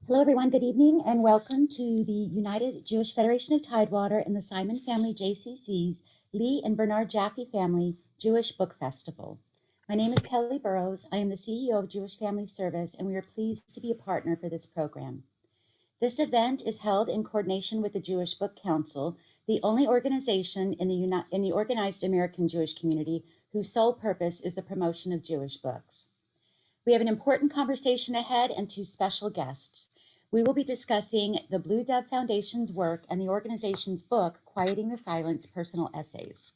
Hello, everyone. Good evening, and welcome to the United Jewish Federation of Tidewater and the Simon Family JCC's Lee and Bernard Jaffe Family Jewish Book Festival. My name is Kelly Burrows. I am the CEO of Jewish Family Service, and we are pleased to be a partner for this program. This event is held in coordination with the Jewish Book Council, the only organization in the organized American Jewish community whose sole purpose is the promotion of Jewish books. We have an important conversation ahead and two special guests. We will be discussing the Blue Dove Foundation's work and the organization's book, Quieting the Silence: Personal Essays.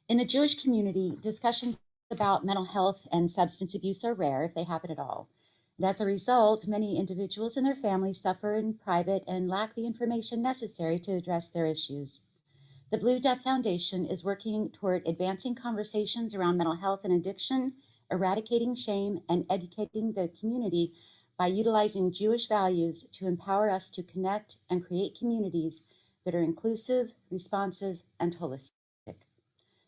In the Jewish community, discussions about mental health and substance abuse are rare, if they happen at all. And as a result, many individuals and their families suffer in private and lack the information necessary to address their issues. The Blue Dove Foundation is working toward advancing conversations around mental health and addiction, eradicating shame, and educating the community by utilizing Jewish values to empower us to connect and create communities that are inclusive, responsive, and holistic.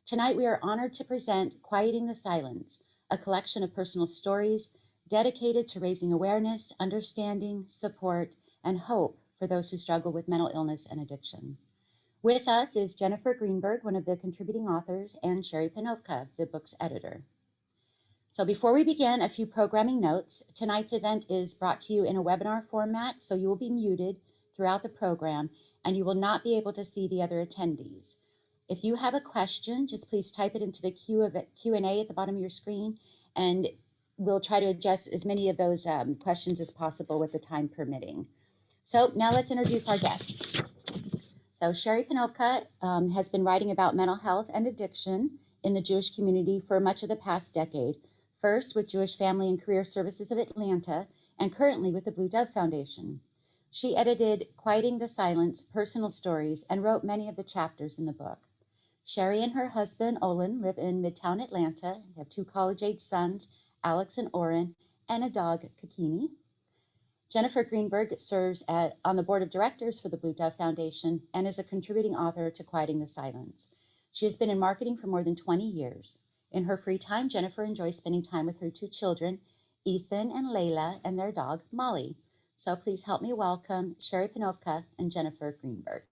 Tonight, we are honored to present Quieting the Silence, a collection of personal stories dedicated to raising awareness, understanding, support, and hope for those who struggle with mental illness and addiction. With us is Jennifer Greenberg, one of the contributing authors, and Sherry Pinovka, the book's editor. So before we begin, a few programming notes. Tonight's event is brought to you in a webinar format, so you will be muted throughout the program, and you will not be able to see the other attendees. If you have a question, just please type it into the Q&A at the bottom of your screen, and we'll try to address as many of those questions as possible with the time permitting. So now let's introduce our guests. So Sherry Pinovka has been writing about mental health and addiction in the Jewish community for much of the past decade, first with Jewish Family and Career Services of Atlanta, and currently with the Blue Dove Foundation. She edited Quieting the Silence: Personal Stories and wrote many of the chapters in the book. Sherry and her husband, Olin, live in Midtown Atlanta. They have two college-age sons, Alex and Oren, and a dog, Kikini. Jennifer Greenberg serves on the board of directors for the Blue Dove Foundation and is a contributing author to Quieting the Silence. She has been in marketing for more than 20 years. In her free time, Jennifer enjoys spending time with her two children, Ethan and Layla, and their dog, Molly. So please help me welcome Sherry Pinovka and Jennifer Greenberg.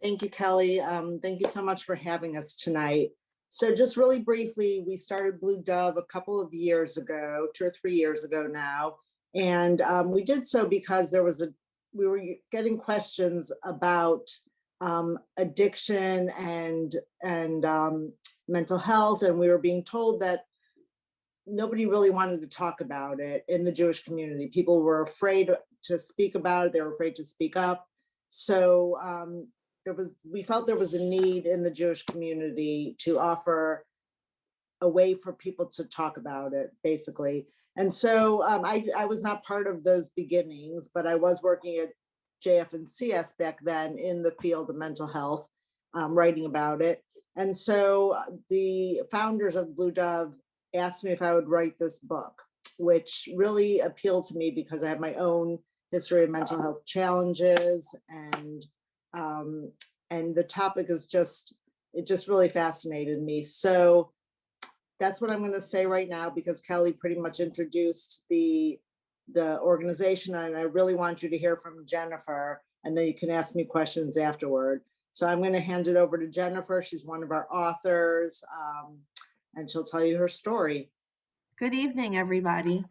Thank you, Kelly. Thank you so much for having us tonight. So just really briefly, we started Blue Dove a couple of years ago, 2 or 3 years ago now. And we did so because we were getting questions about addiction and mental health, and we were being told that nobody really wanted to talk about it in the Jewish community. People were afraid to speak about it. They were afraid to speak up. So we felt there was a need in the Jewish community to offer a way for people to talk about it, basically. And so I was not part of those beginnings, but I was working at JF and CS back then in the field of mental health, writing about it. And so the founders of Blue Dove asked me if I would write this book, which really appealed to me because I have my own history of mental health challenges, and the topic is it just really fascinated me. So that's what I'm going to say right now, because Kelly pretty much introduced the organization, and I really want you to hear from Jennifer, and then you can ask me questions afterward. So I'm going to hand it over to Jennifer. She's one of our authors, and she'll tell you her story. Good evening, everybody.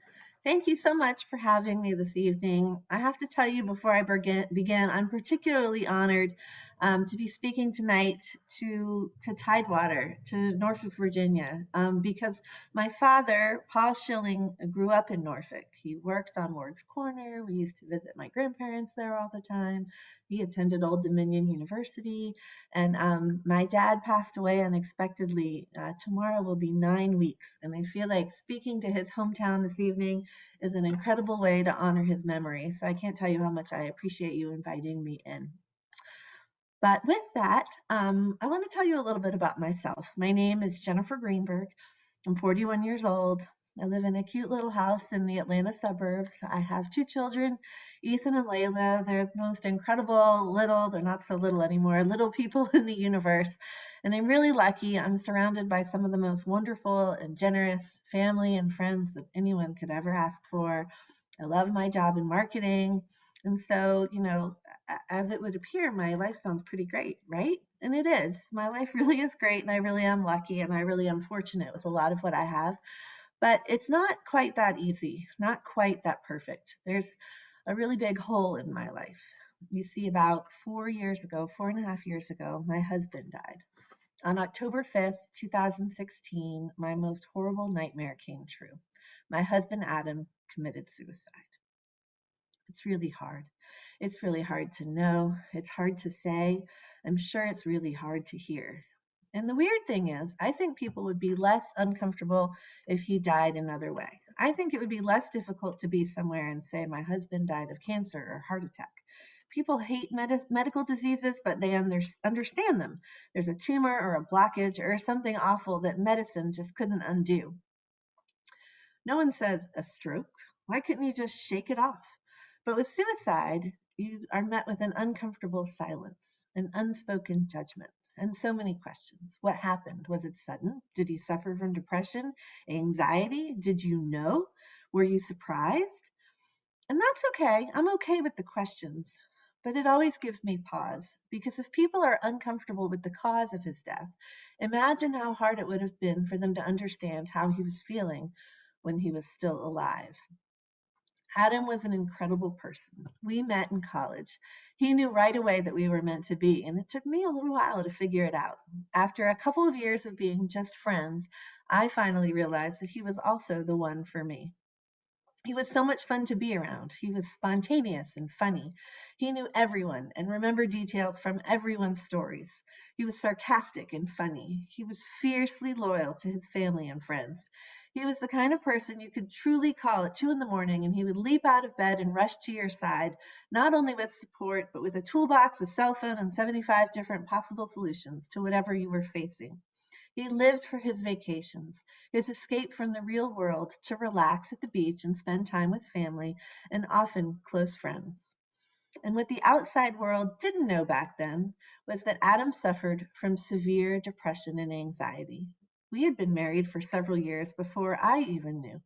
Thank you so much for having me this evening. I have to tell you before I begin, I'm particularly honored to be speaking tonight to Tidewater, to Norfolk, Virginia, because my father, Paul Schilling, grew up in Norfolk. He worked on Ward's Corner. We used to visit my grandparents there all the time. He attended Old Dominion University, and my dad passed away unexpectedly. Tomorrow will be 9 weeks, and I feel like speaking to his hometown this evening is an incredible way to honor his memory. So I can't tell you how much I appreciate you inviting me in. But with that, I want to tell you a little bit about myself. My name is Jennifer Greenberg. I'm 41 years old. I live in a cute little house in the Atlanta suburbs. I have two children, Ethan and Layla. They're the most incredible they're not so little anymore, little people in the universe. And I'm really lucky. I'm surrounded by some of the most wonderful and generous family and friends that anyone could ever ask for. I love my job in marketing. And so, as it would appear, my life sounds pretty great, right? And it is. My life really is great, and I really am lucky, and I really am fortunate with a lot of what I have. But it's not quite that easy, not quite that perfect. There's a really big hole in my life. You see, about 4 years ago, 4.5 years ago, my husband died. On October 5th, 2016, my most horrible nightmare came true. My husband, Adam, committed suicide. It's really hard. It's really hard to know. It's hard to say. I'm sure it's really hard to hear. And the weird thing is, I think people would be less uncomfortable if he died another way. I think it would be less difficult to be somewhere and say, my husband died of cancer or heart attack. People hate medical diseases, but they understand them. There's a tumor or a blockage or something awful that medicine just couldn't undo. No one says a stroke. Why couldn't you just shake it off? But with suicide, you are met with an uncomfortable silence, an unspoken judgment, and so many questions. What happened? Was it sudden? Did he suffer from depression, anxiety? Did you know? Were you surprised? And that's okay. I'm okay with the questions. But it always gives me pause, because if people are uncomfortable with the cause of his death, imagine how hard it would have been for them to understand how he was feeling when he was still alive. Adam was an incredible person. We met in college. He knew right away that we were meant to be, and it took me a little while to figure it out. After a couple of years of being just friends, I finally realized that he was also the one for me. He was so much fun to be around. He was spontaneous and funny. He knew everyone and remembered details from everyone's stories. He was sarcastic and funny. He was fiercely loyal to his family and friends. He was the kind of person you could truly call at 2 in the morning and he would leap out of bed and rush to your side, not only with support, but with a toolbox, a cell phone, and 75 different possible solutions to whatever you were facing. He lived for his vacations, his escape from the real world to relax at the beach and spend time with family and often close friends. And what the outside world didn't know back then was that Adam suffered from severe depression and anxiety. We had been married for several years before I even knew.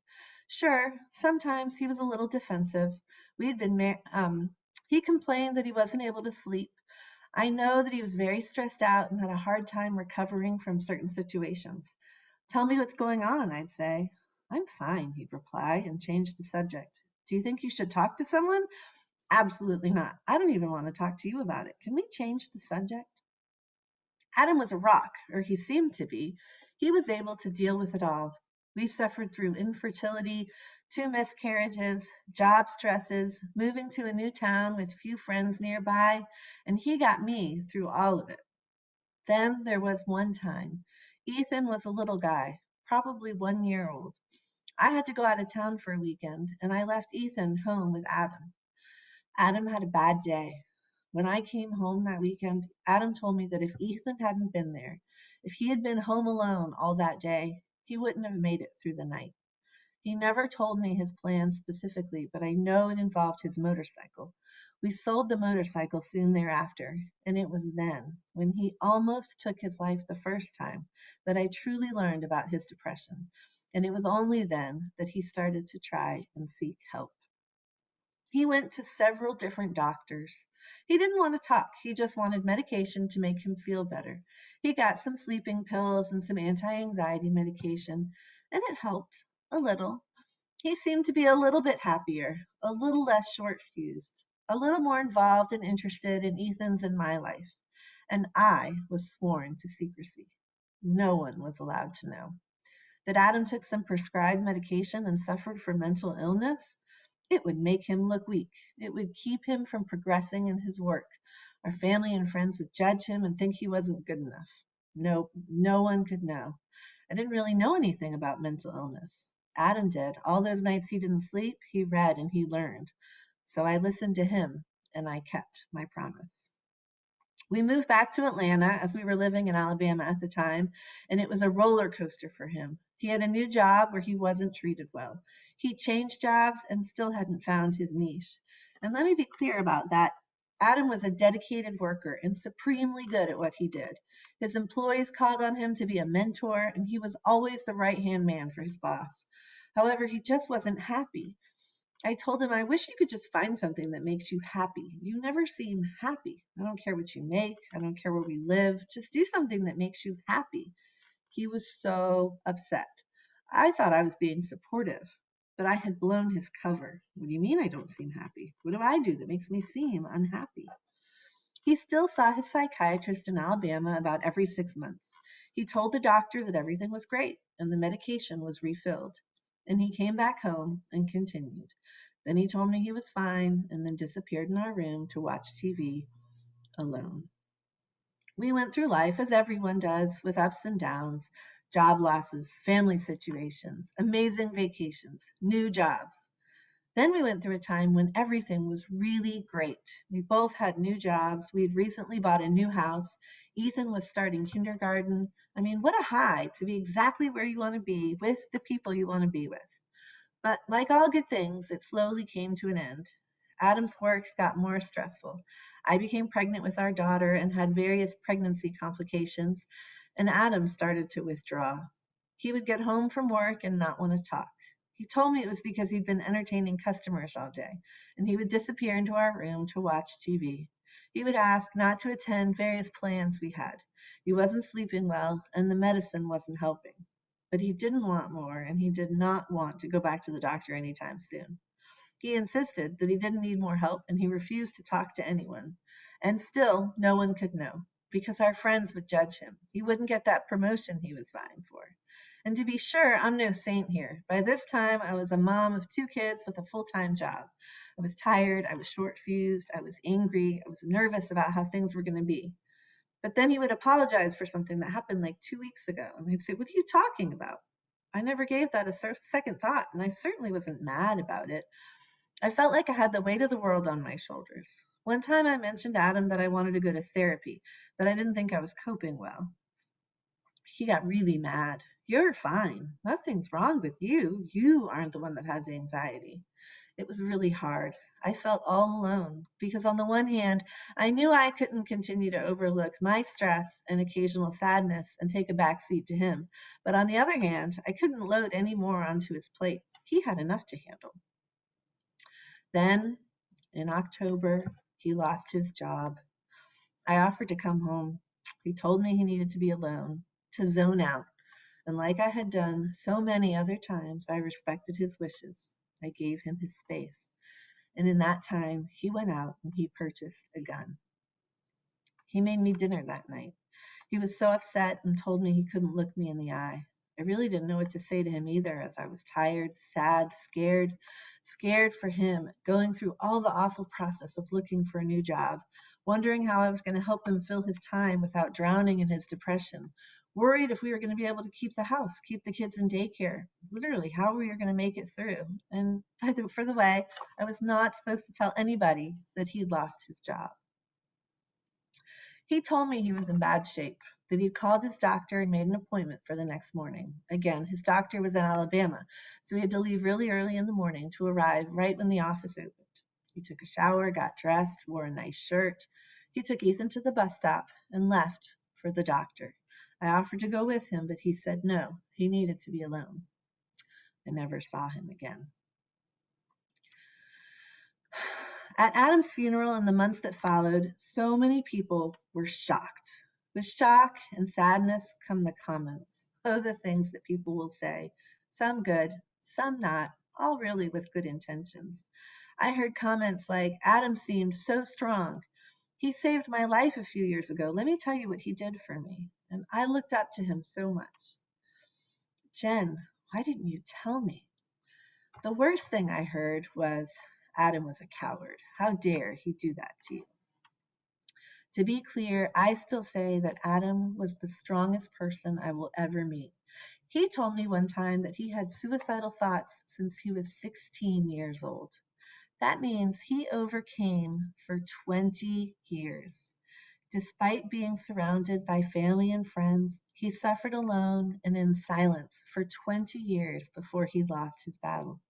Sure, sometimes he was a little defensive. We had been he complained that he wasn't able to sleep. I know that he was very stressed out and had a hard time recovering from certain situations. Tell me what's going on, I'd say. I'm fine, he'd reply and change the subject. Do you think you should talk to someone? Absolutely not. I don't even want to talk to you about it. Can we change the subject? Adam was a rock, or he seemed to be. He was able to deal with it all. We suffered through infertility, 2 miscarriages, job stresses, moving to a new town with few friends nearby, and he got me through all of it. Then there was one time. Ethan was a little guy, probably 1 year old. I had to go out of town for a weekend, and I left Ethan home with Adam. Adam had a bad day. When I came home that weekend, Adam told me that if Ethan hadn't been there, if he had been home alone all that day, he wouldn't have made it through the night. He never told me his plan specifically, but I know it involved his motorcycle. We sold the motorcycle soon thereafter, and it was then, when he almost took his life the first time, that I truly learned about his depression. And it was only then that he started to try and seek help. He went to several different doctors. He didn't want to talk. He just wanted medication to make him feel better. He got some sleeping pills and some anti-anxiety medication, and it helped a little. He seemed to be a little bit happier, a little less short-fused, a little more involved and interested in Ethan's and my life. And I was sworn to secrecy. No one was allowed to know. That Adam took some prescribed medication and suffered from mental illness, it would make him look weak. It would keep him from progressing in his work. Our family and friends would judge him and think he wasn't good enough. No, no one could know. I didn't really know anything about mental illness. Adam did. All those nights he didn't sleep, he read and he learned. So I listened to him and I kept my promise. We moved back to Atlanta as we were living in Alabama at the time, and it was a roller coaster for him. He had a new job where he wasn't treated well. He changed jobs and still hadn't found his niche. And let me be clear about that. Adam was a dedicated worker and supremely good at what he did. His employees called on him to be a mentor, and he was always the right-hand man for his boss. However, he just wasn't happy. I told him, I wish you could just find something that makes you happy. You never seem happy. I don't care what you make. I don't care where we live. Just do something that makes you happy. He was so upset. I thought I was being supportive, but I had blown his cover. What do you mean I don't seem happy? What do I do that makes me seem unhappy? He still saw his psychiatrist in Alabama about every 6 months. He told the doctor that everything was great and the medication was refilled. And he came back home and continued. Then he told me he was fine and then disappeared in our room to watch TV alone. We went through life as everyone does, with ups and downs, job losses, family situations, amazing vacations, new jobs. Then we went through a time when everything was really great. We both had new jobs. We had recently bought a new house. Ethan was starting kindergarten. I mean, what a high to be exactly where you want to be with the people you want to be with. But like all good things, it slowly came to an end. Adam's work got more stressful. I became pregnant with our daughter and had various pregnancy complications, and Adam started to withdraw. He would get home from work and not want to talk. He told me it was because he'd been entertaining customers all day, and he would disappear into our room to watch TV. He would ask not to attend various plans we had. He wasn't sleeping well, and the medicine wasn't helping. But he didn't want more, and he did not want to go back to the doctor anytime soon. He insisted that he didn't need more help, and he refused to talk to anyone. And still, no one could know, because our friends would judge him. He wouldn't get that promotion he was vying for. And to be sure, I'm no saint here. By this time, I was a mom of 2 kids with a full-time job. I was tired, I was short-fused, I was angry, I was nervous about how things were going to be. But then he would apologize for something that happened like 2 weeks ago. And he'd say, "What are you talking about?" I never gave that a second thought, and I certainly wasn't mad about it. I felt like I had the weight of the world on my shoulders. One time I mentioned to Adam that I wanted to go to therapy, that I didn't think I was coping well. He got really mad. "You're fine. Nothing's wrong with you. You aren't the one that has anxiety." It was really hard. I felt all alone because, on the one hand, I knew I couldn't continue to overlook my stress and occasional sadness and take a back seat to him. But on the other hand, I couldn't load any more onto his plate. He had enough to handle. Then, in October, he lost his job. I offered to come home. He told me he needed to be alone, to zone out. And like I had done so many other times, I respected his wishes. I gave him his space. And in that time, he went out and he purchased a gun. He made me dinner that night. He was so upset and told me he couldn't look me in the eye. I really didn't know what to say to him either, as I was tired, sad, scared for him, going through all the awful process of looking for a new job, wondering how I was going to help him fill his time without drowning in his depression, worried if we were going to be able to keep the house, keep the kids in daycare, literally how we were going to make it through. And for the way, I was not supposed to tell anybody that he'd lost his job. He told me he was in bad shape, that he'd called his doctor and made an appointment for the next morning. Again, his doctor was in Alabama, so he had to leave really early in the morning to arrive right when the office opened. He took a shower, got dressed, wore a nice shirt. He took Ethan to the bus stop and left for the doctor. I offered to go with him, but he said no, he needed to be alone. I never saw him again. At Adam's funeral and the months that followed, so many people were shocked. With shock and sadness come the comments. Oh, the things that people will say, some good, some not, all really with good intentions. I heard comments like, "Adam seemed so strong. He saved my life a few years ago. Let me tell you what he did for me." And I looked up to him so much. "Jen, why didn't you tell me?" The worst thing I heard was, "Adam was a coward. How dare he do that to you?" To be clear, I still say that Adam was the strongest person I will ever meet. He told me one time that he had suicidal thoughts since he was 16 years old. That means he overcame for 20 years. Despite being surrounded by family and friends, he suffered alone and in silence for 20 years before he lost his battle.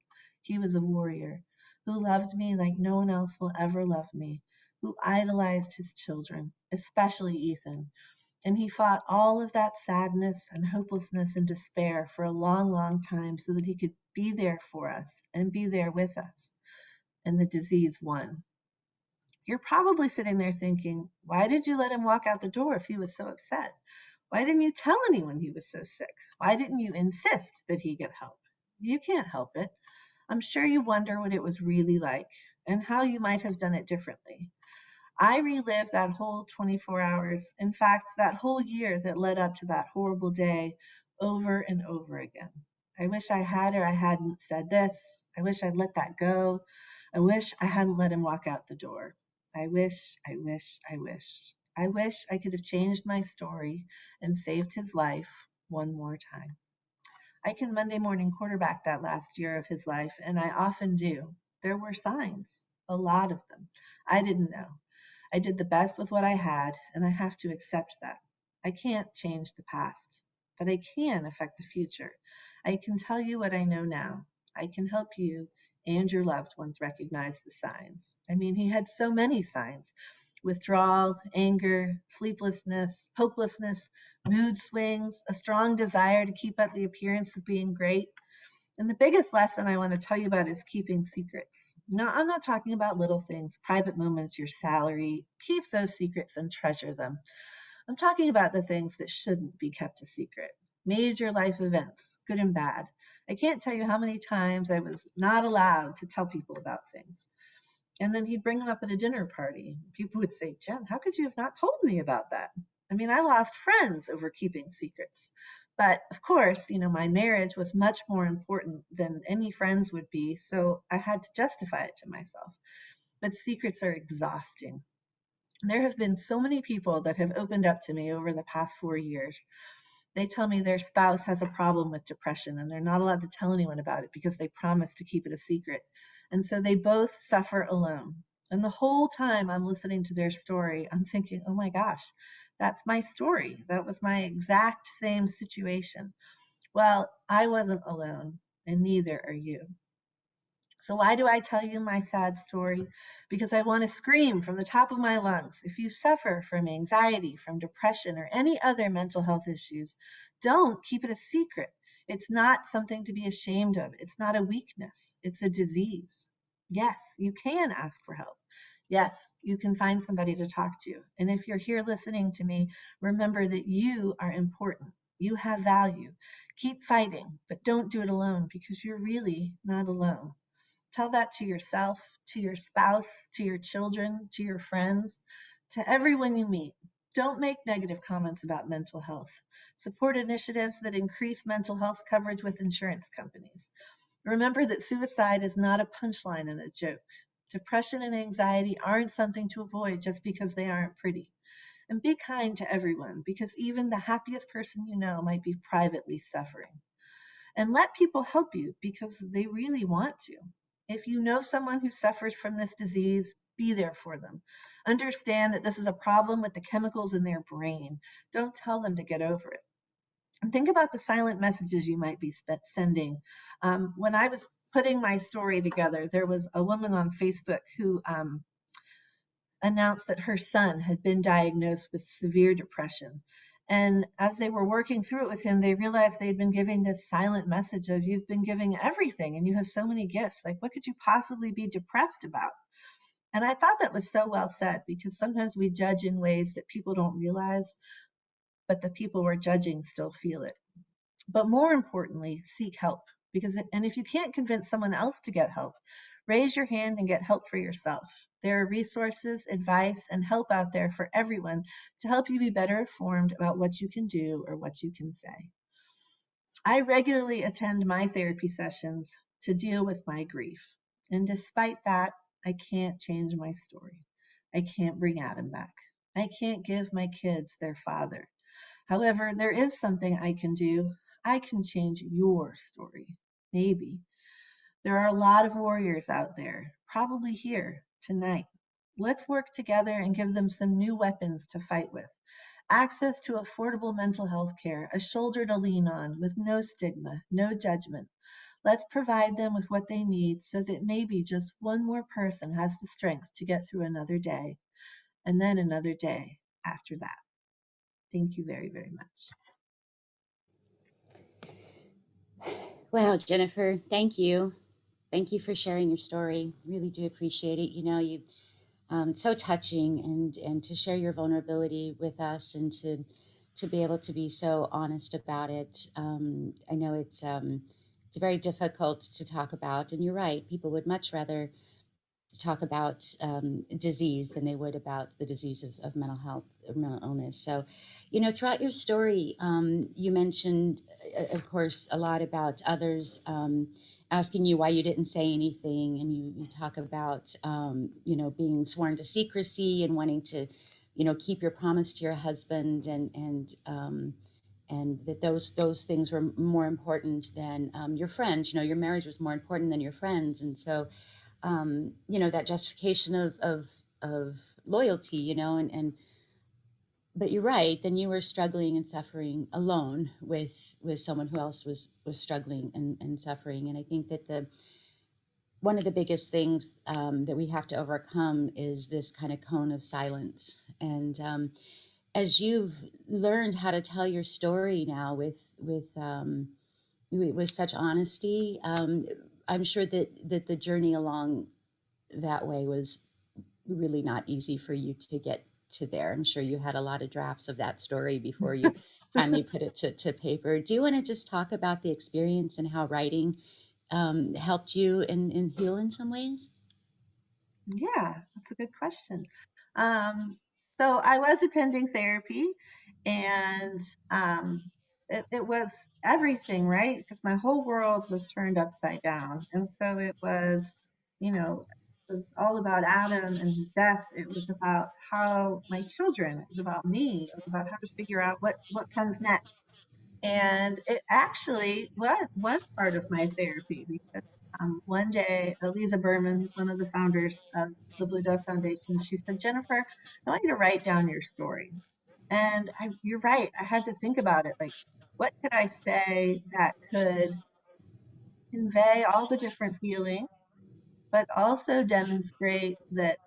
He was a warrior who loved me like no one else will ever love me, who idolized his children, especially Ethan. And he fought all of that sadness and hopelessness and despair for a long, long time so that he could be there for us and be there with us. and the disease won. You're probably sitting there thinking, why did you let him walk out the door if he was so upset? Why didn't you tell anyone he was so sick? Why didn't you insist that he get help? You can't help it. I'm sure you wonder what it was really like and how you might have done it differently. I relived that whole 24 hours, in fact, that whole year that led up to that horrible day over and over again. I wish I had or I hadn't said this. I wish I'd let that go. I wish I hadn't let him walk out the door. I wish, I wish, I wish. I wish I could have changed my story and saved his life one more time. I can Monday morning quarterback that last year of his life, and I often do. There were signs, a lot of them. I didn't know. I did the best with what I had, and I have to accept that. I can't change the past, but I can affect the future. I can tell you what I know now. I can help you and your loved ones recognize the signs. I mean, he had so many signs: withdrawal, anger, sleeplessness, hopelessness, mood swings, a strong desire to keep up the appearance of being great. And the biggest lesson I want to tell you about is keeping secrets. No, I'm not talking about little things, private moments, your salary. Keep those secrets and treasure them. I'm talking about the things that shouldn't be kept a secret. Major life events, good and bad. I can't tell you how many times I was not allowed to tell people about things. And then he'd bring them up at a dinner party. People would say, Jen, how could you have not told me about that? I mean, I lost friends over keeping secrets. But of course, my marriage was much more important than any friends would be. So I had to justify it to myself. But secrets are exhausting. There have been so many people that have opened up to me over the past 4 years. They tell me their spouse has a problem with depression and they're not allowed to tell anyone about it because they promised to keep it a secret. And so they both suffer alone. And the whole time I'm listening to their story, I'm thinking, oh my gosh, that's my story. That was my exact same situation. Well, I wasn't alone, and neither are you. So why do I tell you my sad story? Because I want to scream from the top of my lungs. If you suffer from anxiety, from depression, or any other mental health issues, don't keep it a secret. It's not something to be ashamed of. It's not a weakness. It's a disease. Yes, you can ask for help. Yes, you can find somebody to talk to. And if you're here listening to me, remember that you are important. You have value. Keep fighting, but don't do it alone because you're really not alone. Tell that to yourself, to your spouse, to your children, to your friends, to everyone you meet. Don't make negative comments about mental health. Support initiatives that increase mental health coverage with insurance companies. Remember that suicide is not a punchline and a joke. Depression and anxiety aren't something to avoid just because they aren't pretty. And be kind to everyone because even the happiest person you know might be privately suffering. And let people help you because they really want to. If you know someone who suffers from this disease, be there for them. Understand that this is a problem with the chemicals in their brain. Don't tell them to get over it. And think about the silent messages you might be sending. When I was putting my story together, there was a woman on Facebook who announced that her son had been diagnosed with severe depression. And as they were working through it with him, they realized they'd been giving this silent message of, you've been giving everything and you have so many gifts. Like, what could you possibly be depressed about? And I thought that was so well said because sometimes we judge in ways that people don't realize, but the people we're judging still feel it. But more importantly, seek help. And if you can't convince someone else to get help, raise your hand and get help for yourself. There are resources, advice, and help out there for everyone to help you be better informed about what you can do or what you can say. I regularly attend my therapy sessions to deal with my grief. And despite that, I can't change my story. I can't bring Adam back. I can't give my kids their father. However, there is something I can do. I can change your story. Maybe. There are a lot of warriors out there, probably here tonight. Let's work together and give them some new weapons to fight with. Access to affordable mental health care, a shoulder to lean on with no stigma, no judgment. Let's provide them with what they need so that maybe just one more person has the strength to get through another day, and then another day after that. Thank you very, very much. Wow, Jennifer, thank you. Thank you for sharing your story. Really do appreciate it. You know, you so touching, and to share your vulnerability with us, and to be able to be so honest about it. I know it's very difficult to talk about, and you're right. People would much rather talk about disease than they would about the disease of mental health or mental illness. So, you know, throughout your story, you mentioned, of course, a lot about others asking you why you didn't say anything, and you talk about, you know, being sworn to secrecy and wanting to, you know, keep your promise to your husband, and that those things were more important than your friends. You know, your marriage was more important than your friends, and so you know, that justification of loyalty, you know, and but you're right. Then you were struggling and suffering alone with someone who else was struggling and suffering. And I think that the one of the biggest things that we have to overcome is this kind of cone of silence. And as you've learned how to tell your story now with such honesty, I'm sure that the journey along that way was really not easy for you to get to there. I'm sure you had a lot of drafts of that story before you finally put it to paper. Do you want to just talk about the experience and how writing helped you in heal in some ways? Yeah, that's a good question. Um, so I was attending therapy, and it was everything, right? Because my whole world was turned upside down. And so it was, it was all about Adam and his death. It was about how my children, it was about me, it was about how to figure out what comes next. And it actually was part of my therapy because one day, Eliza Berman, who's one of the founders of the Blue Dove Foundation, she said, Jennifer, I want you to write down your story. And you're right. I had to think about it. Like, what could I say that could convey all the different feelings, but also demonstrate that,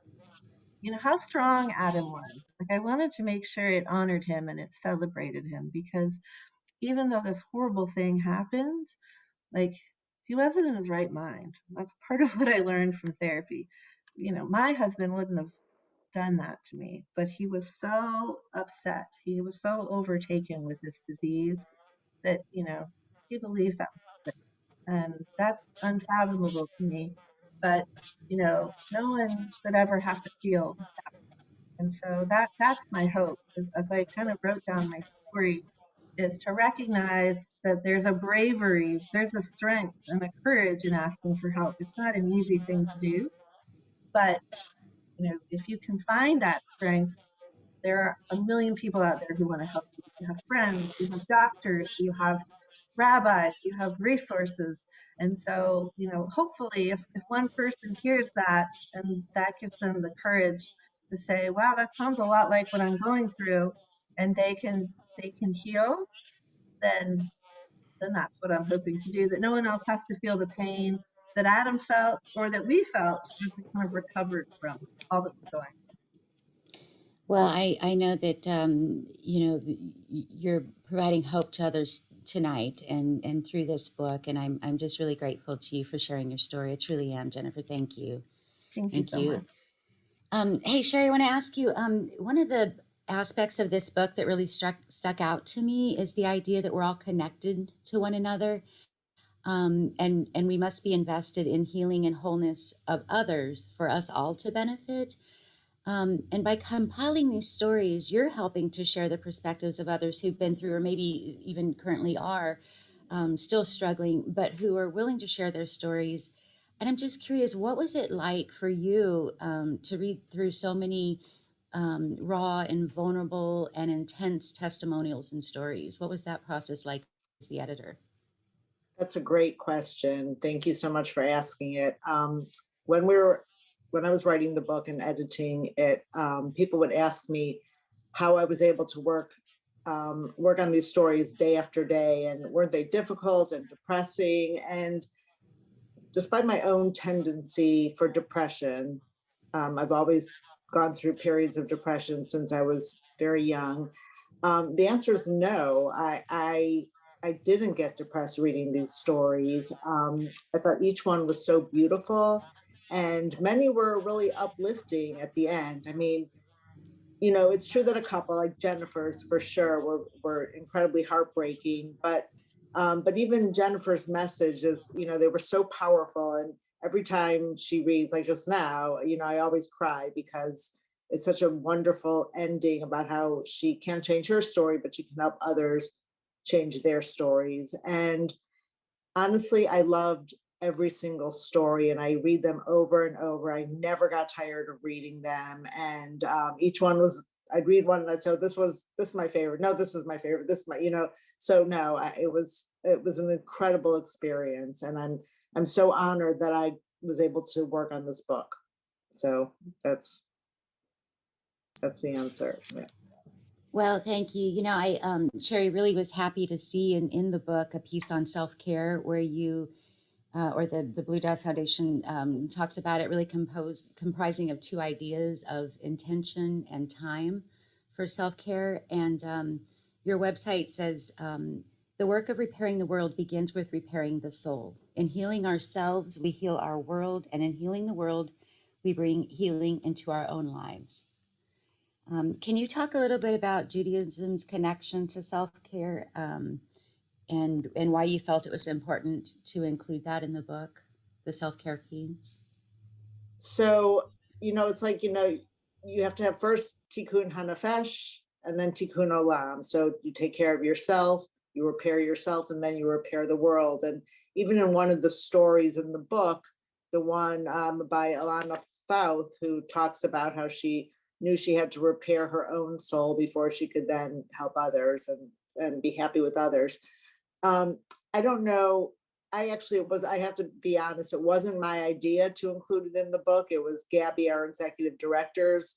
how strong Adam was. Like, I wanted to make sure it honored him and it celebrated him because even though this horrible thing happened, like he wasn't in his right mind. That's part of what I learned from therapy. My husband wouldn't have done that to me, but he was so upset. He was so overtaken with this disease that, he believes that was it. And that's unfathomable to me. But, no one should ever have to feel. And so that's my hope is as I kind of wrote down my story is to recognize that there's a bravery, there's a strength and a courage in asking for help. It's not an easy thing to do, but if you can find that strength, there are a million people out there who want to help you. You have friends, you have doctors, you have rabbis, you have resources. And so, hopefully if one person hears that and that gives them the courage to say, wow, that sounds a lot like what I'm going through, and they can heal, then that's what I'm hoping to do. That no one else has to feel the pain that Adam felt or that we felt as we kind of recovered from all that was going Well, I know that you know, you're providing hope to others tonight and through this book, and I'm just really grateful to you for sharing your story. I truly am, Jennifer. Thank you. on. Thank you Thank so you. much. Hey, Sherry, I want to ask you, one of the aspects of this book that really stuck out to me is the idea that we're all connected to one another, and we must be invested in healing and wholeness of others for us all to benefit. And by compiling these stories, you're helping to share the perspectives of others who've been through, or maybe even currently are, still struggling, but who are willing to share their stories. And I'm just curious, what was it like for you to read through so many raw and vulnerable and intense testimonials and stories? What was that process like as the editor? That's a great question. Thank you so much for asking it. When we were, when I was writing the book and editing it, people would ask me how I was able to work on these stories day after day, and were they difficult and depressing? And despite my own tendency for depression, I've always gone through periods of depression since I was very young. The answer is no. I I didn't get depressed reading these stories. I thought each one was so beautiful, and many were really uplifting at the end. I mean, it's true that a couple like Jennifer's for sure were incredibly heartbreaking, but even Jennifer's messages, they were so powerful. And every time she reads, like just now, I always cry because it's such a wonderful ending about how she can't change her story, but she can help others change their stories. And honestly, I loved every single story and I read them over and over. I never got tired of reading them. And each one was, I'd read one and I'd say, this is my favorite. No, this is my favorite. This is my, so no, it was an incredible experience. And I'm so honored that I was able to work on this book. So that's the answer. Yeah. Well, thank you. Sherry really was happy to see in the book a piece on self-care where you, or the Blue Dove Foundation talks about it really comprising of two ideas of intention and time for self-care. And your website says, the work of repairing the world begins with repairing the soul. In healing ourselves, we heal our world, and in healing the world, we bring healing into our own lives. Can you talk a little bit about Judaism's connection to self-care, and why you felt it was important to include that in the book, the self-care themes? So, it's like, you have to have first tikkun hanafesh and then tikkun olam. So you take care of yourself, you repair yourself, and then you repair the world. And even in one of the stories in the book, the one by Alana Fouth, who talks about how she knew she had to repair her own soul before she could then help others and be happy with others. I don't know. I have to be honest, it wasn't my idea to include it in the book. It was Gabby, our executive director's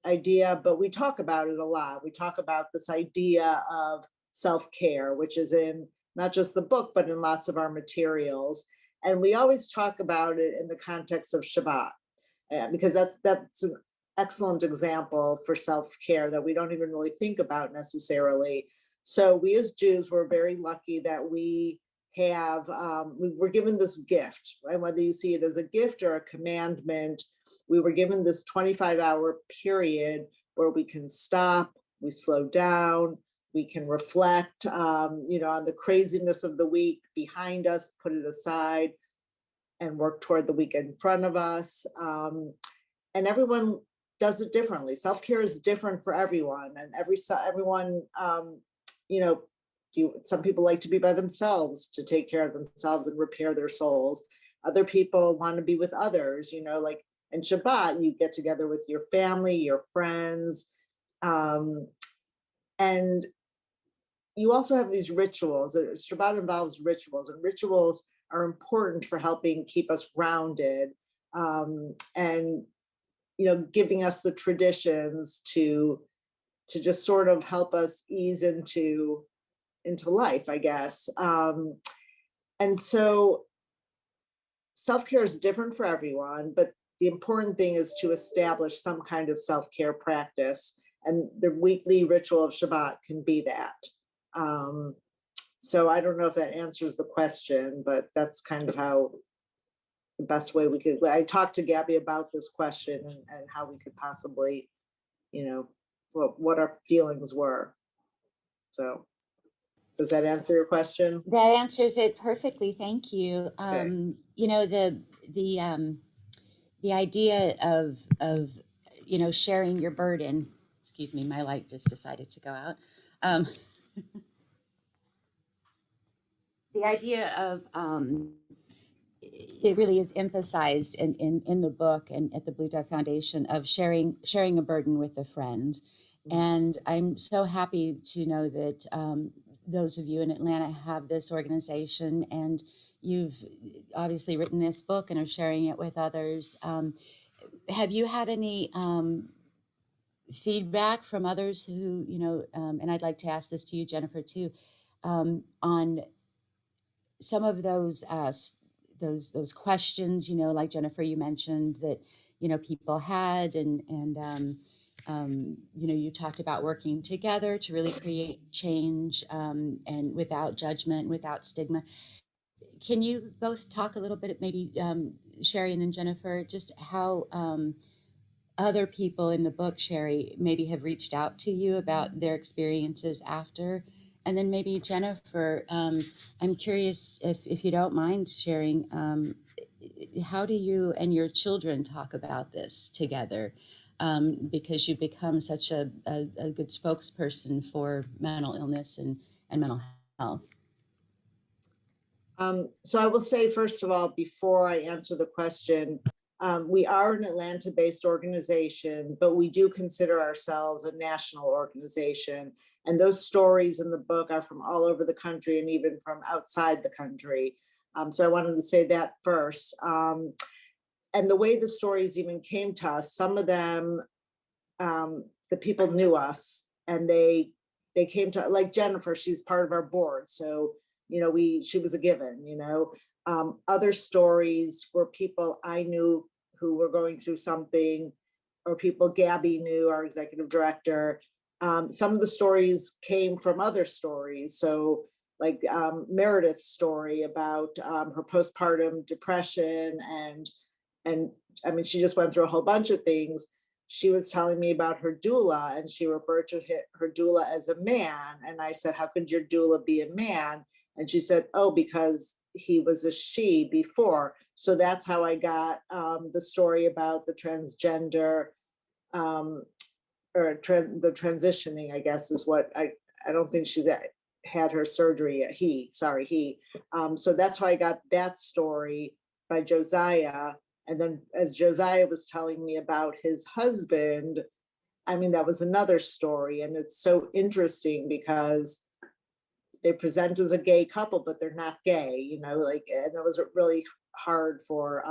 idea, but we talk about it a lot. We talk about this idea of self-care, which is in not just the book, but in lots of our materials. And we always talk about it in the context of Shabbat, because that's an excellent example for self-care that we don't even really think about necessarily. So we as Jews were very lucky that we were given this gift, and whether you see it as a gift or a commandment, we were given this 25-hour period where we can stop, we slow down, we can reflect, on the craziness of the week behind us, put it aside, and work toward the week in front of us. And everyone does it differently. Self-care is different for everyone, and everyone, some people like to be by themselves to take care of themselves and repair their souls. Other people want to be with others, like in Shabbat, you get together with your family, your friends. And you also have these rituals. Shabbat involves rituals, and rituals are important for helping keep us grounded, and giving us the traditions to just sort of help us ease into life, I guess. And so self-care is different for everyone, but the important thing is to establish some kind of self-care practice, and the weekly ritual of Shabbat can be that. So I don't know if that answers the question, but that's kind of how the best way we could. I talked to Gabby about this question and how we could possibly, what our feelings were. So does that answer your question? That answers it perfectly. Thank you. Okay. The idea of sharing your burden. Excuse me, my light just decided to go out. The idea of it really is emphasized in the book and at the Blue Dove Foundation of sharing a burden with a friend. And I'm so happy to know that those of you in Atlanta have this organization, and you've obviously written this book and are sharing it with others. Have you had any feedback from others who, and I'd like to ask this to you, Jennifer, too, on some of those questions, like Jennifer, you mentioned that, people had, and You talked about working together to really create change, and without judgment, without stigma. Can you both talk a little bit, maybe Sherry and then Jennifer, just how other people in the book, Sherry, maybe have reached out to you about their experiences after? And then maybe Jennifer, I'm curious if you don't mind sharing, how do you and your children talk about this together? Because you've become such a good spokesperson for mental illness and mental health. So I will say, first of all, before I answer the question, we are an Atlanta-based organization, but we do consider ourselves a national organization. And those stories in the book are from all over the country and even from outside the country. So I wanted to say that first. And the way the stories even came to us, some of them, the people knew us, and they came to, like Jennifer, she's part of our board. So, she was a given, other stories were people I knew who were going through something, or people Gabby knew, our executive director. Some of the stories came from other stories. So like Meredith's story about her postpartum depression, and I mean, she just went through a whole bunch of things. She was telling me about her doula, and she referred to her doula as a man. And I said, how could your doula be a man? And she said, oh, because he was a she before. So that's how I got the story about the transgender, or the transitioning, I guess is what I don't think she's had her surgery yet. He. So that's how I got that story by Josiah. And then as Josiah was telling me about his husband, I mean, that was another story. And it's so interesting because they present as a gay couple, but they're not gay, and it was really hard for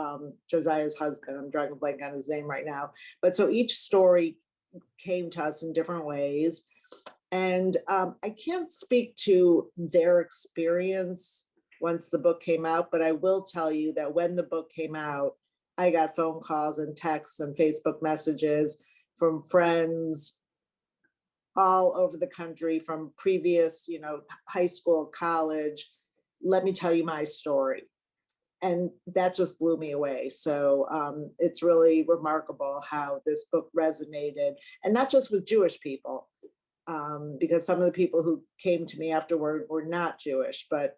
Josiah's husband. I'm drawing a blank on his name right now. But so each story came to us in different ways. And I can't speak to their experience once the book came out, but I will tell you that when the book came out, I got phone calls and texts and Facebook messages from friends all over the country, from previous, high school, college. Let me tell you my story. And that just blew me away. So it's really remarkable how this book resonated, and not just with Jewish people, because some of the people who came to me afterward were not Jewish, but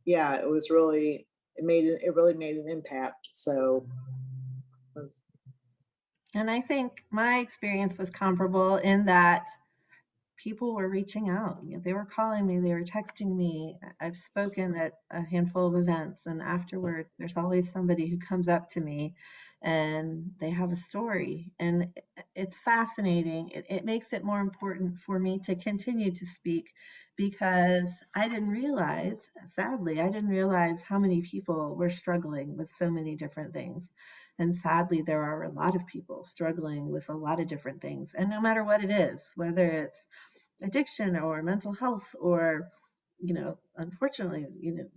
yeah, it really made an impact. So. And I think my experience was comparable in that people were reaching out. They were calling me, they were texting me. I've spoken at a handful of events, and afterward, there's always somebody who comes up to me and they have a story. And it's fascinating. It makes it more important for me to continue to speak, because I didn't realize, sadly, how many people were struggling with so many different things. And sadly, there are a lot of people struggling with a lot of different things. And no matter what it is, whether it's addiction or mental health or, unfortunately,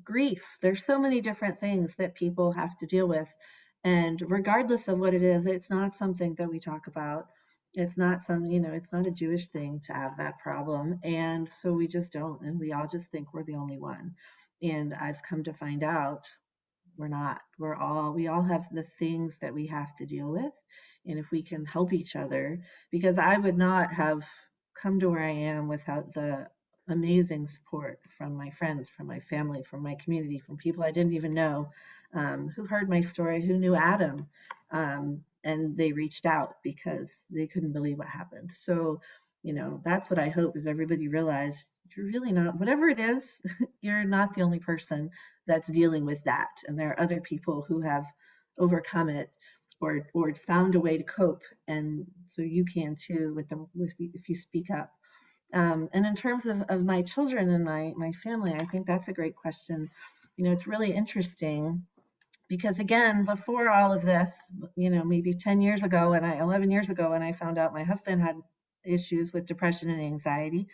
grief, there's so many different things that people have to deal with. And regardless of what it is, it's not something that we talk about. It's not something, it's not a Jewish thing to have that problem. And so we just don't. And we all just think we're the only one. And I've come to find out we're not. We all have the things that we have to deal with. And if we can help each other, because I would not have come to where I am without the amazing support from my friends, from my family, from my community, from people I didn't even know, who heard my story, who knew Adam, and they reached out because they couldn't believe what happened. So, that's what I hope is everybody realize you're really not, whatever it is, you're not the only person that's dealing with that. And there are other people who have overcome it or found a way to cope. And so you can too if you speak up. And in terms of my children and my family, I think that's a great question. It's really interesting because, again, before all of this, maybe 11 years ago, when I found out my husband had issues with depression and anxiety,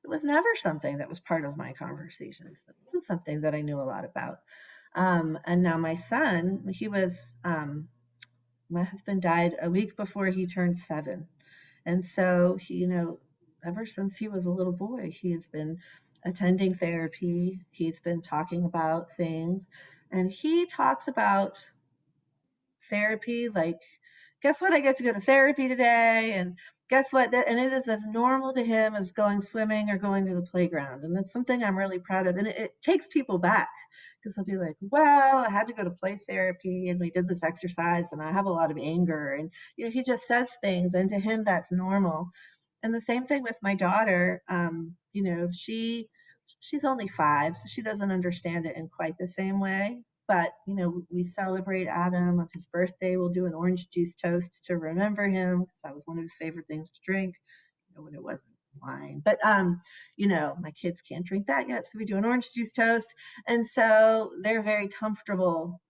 it was never something that was part of my conversations. It wasn't something that I knew a lot about. And now my son, my husband died a week before he turned 7. And so he, ever since he was a little boy, he has been attending therapy. He's been talking about things, and he talks about therapy like, guess what? I get to go to therapy today. And guess what? And it is as normal to him as going swimming or going to the playground. And it's something I'm really proud of. And it takes people back because they'll be like, well, I had to go to play therapy and we did this exercise and I have a lot of anger. And, he just says things. And to him, that's normal. And the same thing with my daughter. She's only 5, so she doesn't understand it in quite the same way. But we celebrate Adam on his birthday. We'll do an orange juice toast to remember him because that was one of his favorite things to drink. When it wasn't wine. But my kids can't drink that yet, so we do an orange juice toast. And so they're very comfortable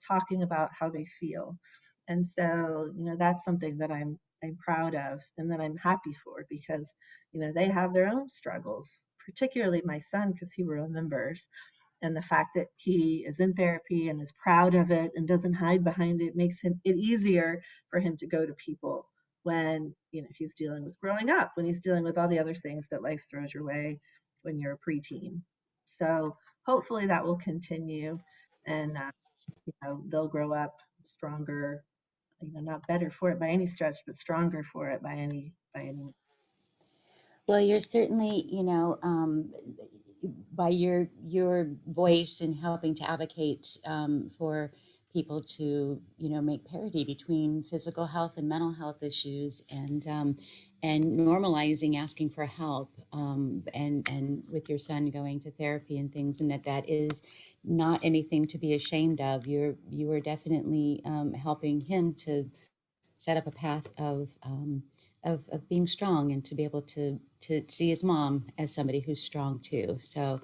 talking about how they feel. And so, that's something that I'm proud of and that I'm happy for because, they have their own struggles, particularly my son, because he remembers. And the fact that he is in therapy and is proud of it and doesn't hide behind it makes it easier for him to go to people when he's dealing with growing up, when he's dealing with all the other things that life throws your way when you're a preteen. So hopefully that will continue, and they'll grow up stronger, not better for it by any stretch, but stronger for it by any. Well, you're certainly, by your voice and helping to advocate for people to, make parity between physical health and mental health issues, and normalizing asking for help, and with your son going to therapy and things, and that is not anything to be ashamed of. You are definitely helping him to set up a path of being strong and to be able to see his mom as somebody who's strong too. So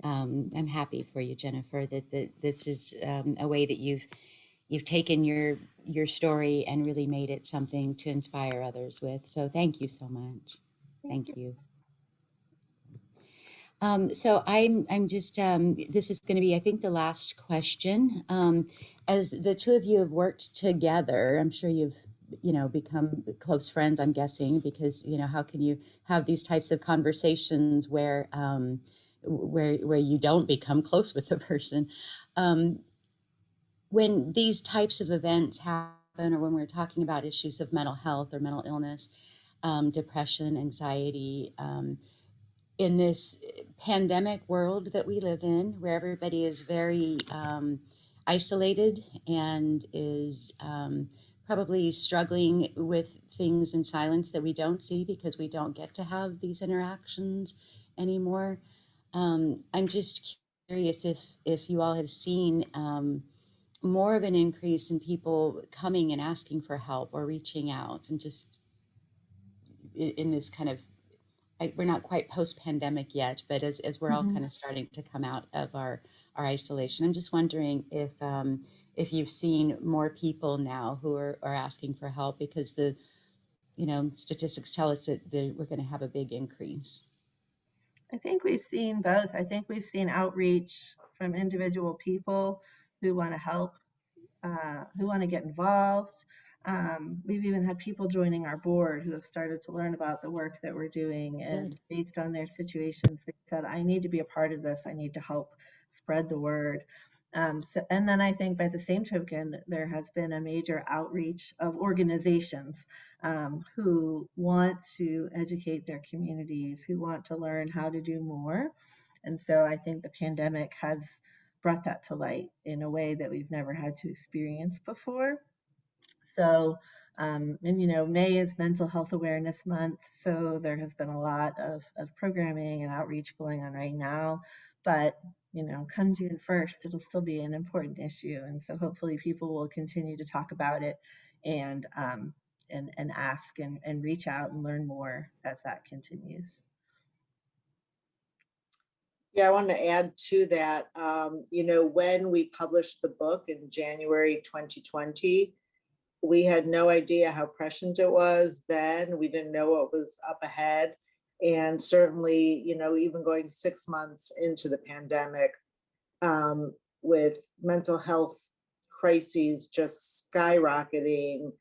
I'm happy for you, Jennifer, that this is a way that you've taken your story and really made it something to inspire others with. So thank you so much. Thank you. Thank you. So I'm just, this is going to be, I think, the last question. As the two of you have worked together, I'm sure you've, become close friends, I'm guessing, because, how can you have these types of conversations where you don't become close with the person? When these types of events happen, or when we're talking about issues of mental health or mental illness, depression, anxiety, in this pandemic world that we live in, where everybody is very isolated and is probably struggling with things in silence that we don't see because we don't get to have these interactions anymore. I'm just curious if you all have seen more of an increase in people coming and asking for help or reaching out, and just in this kind of, we're not quite post-pandemic yet, but as we're all Mhm. kind of starting to come out of our isolation, I'm just wondering if you've seen more people now who are asking for help, because the statistics tell us that we're going to have a big increase. I think we've seen both. I think we've seen outreach from individual people who want to help, who want to get involved. We've even had people joining our board who have started to learn about the work that we're doing, and Good. based on their situations, they said, I need to be a part of this. I need to help spread the word. And then I think by the same token, there has been a major outreach of organizations who want to educate their communities, who want to learn how to do more. And so I think the pandemic has brought that to light in a way that we've never had to experience before. So, and May is Mental Health Awareness Month, so there has been a lot of programming and outreach going on right now. But come June 1st, it'll still be an important issue, and so hopefully people will continue to talk about it and and ask and reach out and learn more as that continues. Yeah, I want to add to that. When we published the book in January 2020, we had no idea how prescient it was then. We didn't know what was up ahead. And certainly, even going 6 months into the pandemic, with mental health crises just skyrocketing,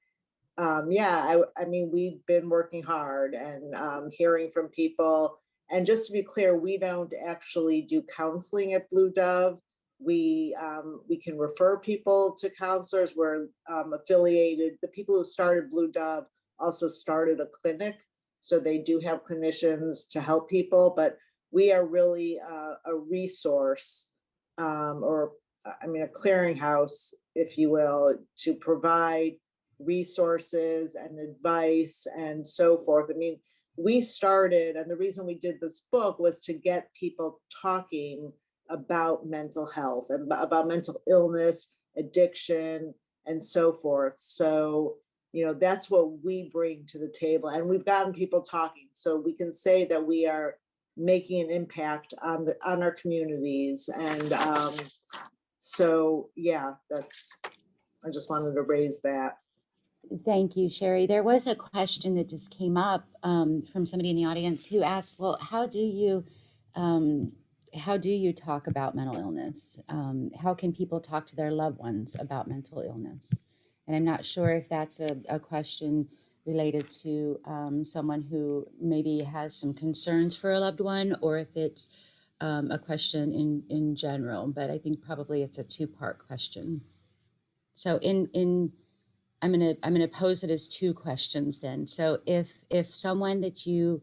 yeah, I mean, we've been working hard and hearing from people. And just to be clear, we don't actually do counseling at Blue Dove. We can refer people to counselors. We're affiliated. The people who started Blue Dove also started a clinic, so they do have clinicians to help people. But we are really a resource, or I mean, a clearinghouse, if you will, to provide resources and advice and so forth. I mean, we started, and the reason we did this book was to get people talking about mental health and about mental illness, addiction, and so forth. So, you know, that's what we bring to the table. And we've gotten people talking. So we can say that we are making an impact on our communities. And so yeah, I just wanted to raise that. Thank you, Sherry. There was a question that just came up from somebody in the audience who asked, well, how do you talk about mental illness? How can people talk to their loved ones about mental illness? And I'm not sure if that's a question related to someone who maybe has some concerns for a loved one, or if it's a question in general, but I think probably it's a two-part question. So I'm gonna pose it as two questions then. So if someone that you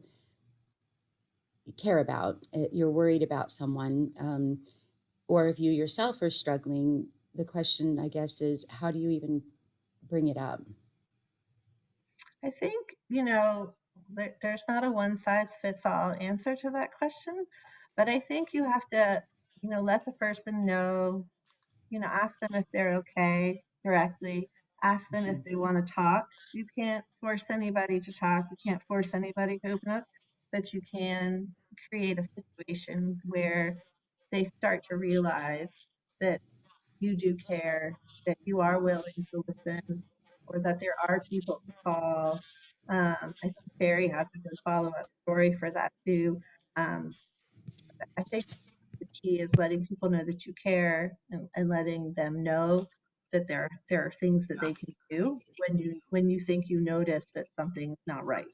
care about, you're worried about someone, or if you yourself are struggling, the question, I guess, is how do you even bring it up? I think, you know, there's not a one size fits all answer to that question, but I think you have to, you know, let the person know, you know, ask them if they're okay directly, ask them if they want to talk. You can't force anybody to talk, you can't force anybody to open up, but you can create a situation where they start to realize that you do care, that you are willing to listen, or that there are people to call. I think Barry has a good follow-up story for that too. Um, I think the key is letting people know that you care, and letting them know that there are things that they can do when you think you notice that something's not right.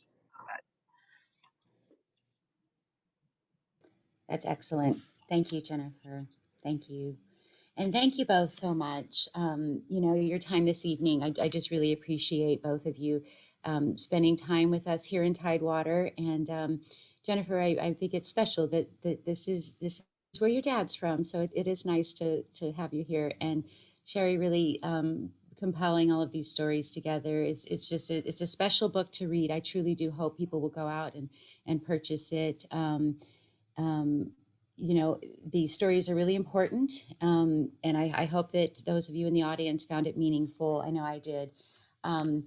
That's excellent. Thank you, Jennifer. Thank you. And thank you both so much. You know, your time this evening, I just really appreciate both of you spending time with us here in Tidewater. And Jennifer, I think it's special that this is where your dad's from. So it is nice to have you here. And Sherry, really compiling all of these stories together it's just it's a special book to read. I truly do hope people will go out and purchase it. Um, you know, the stories are really important. And I hope that those of you in the audience found it meaningful. I know I did. Um,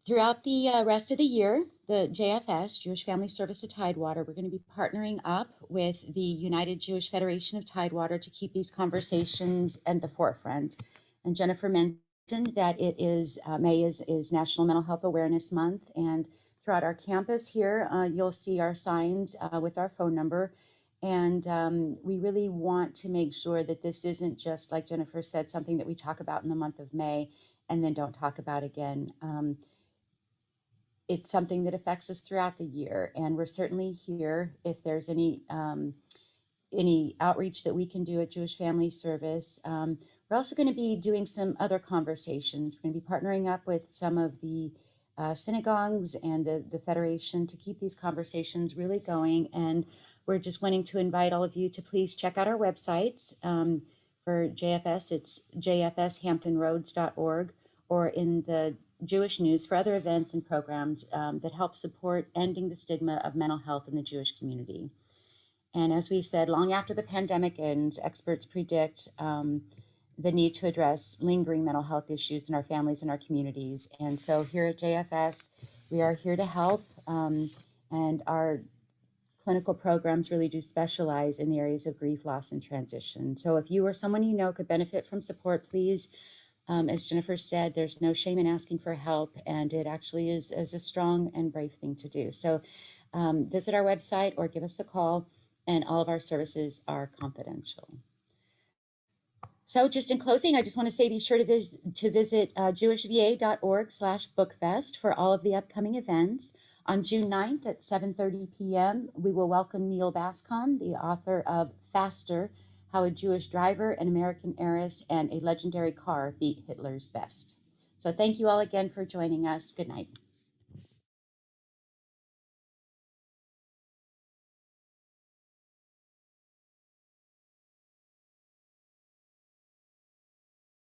Throughout the rest of the year, the JFS, Jewish Family Service of Tidewater, we're going to be partnering up with the United Jewish Federation of Tidewater to keep these conversations at the forefront. And Jennifer mentioned that it is May is National Mental Health Awareness Month, and throughout our campus here, you'll see our signs with our phone number. And we really want to make sure that this isn't just, like Jennifer said, something that we talk about in the month of May and then don't talk about again. It's something that affects us throughout the year, and we're certainly here if there's any outreach that we can do at Jewish Family Service. We're also going to be doing some other conversations. We're going to be partnering up with some of the synagogues and the Federation to keep these conversations really going. And we're just wanting to invite all of you to please check out our websites. For JFS, it's jfshamptonroads.org, or in the Jewish News for other events and programs that help support ending the stigma of mental health in the Jewish community. And as we said, long after the pandemic ends, experts predict the need to address lingering mental health issues in our families and our communities. And so here at JFS, we are here to help, and our clinical programs really do specialize in the areas of grief, loss, and transition. So if you or someone you know could benefit from support, please, as Jennifer said, there's no shame in asking for help, and it actually is a strong and brave thing to do. So visit our website or give us a call, and all of our services are confidential. So So just in closing, I just want to say be sure to visit jewishva.org/bookfest for all of the upcoming events. On June 9th at 7:30 p.m., we will welcome Neil Bascom, the author of Faster, How a Jewish Driver, an American Heiress, and a Legendary Car Beat Hitler's Best. So thank you all again for joining us. Good night.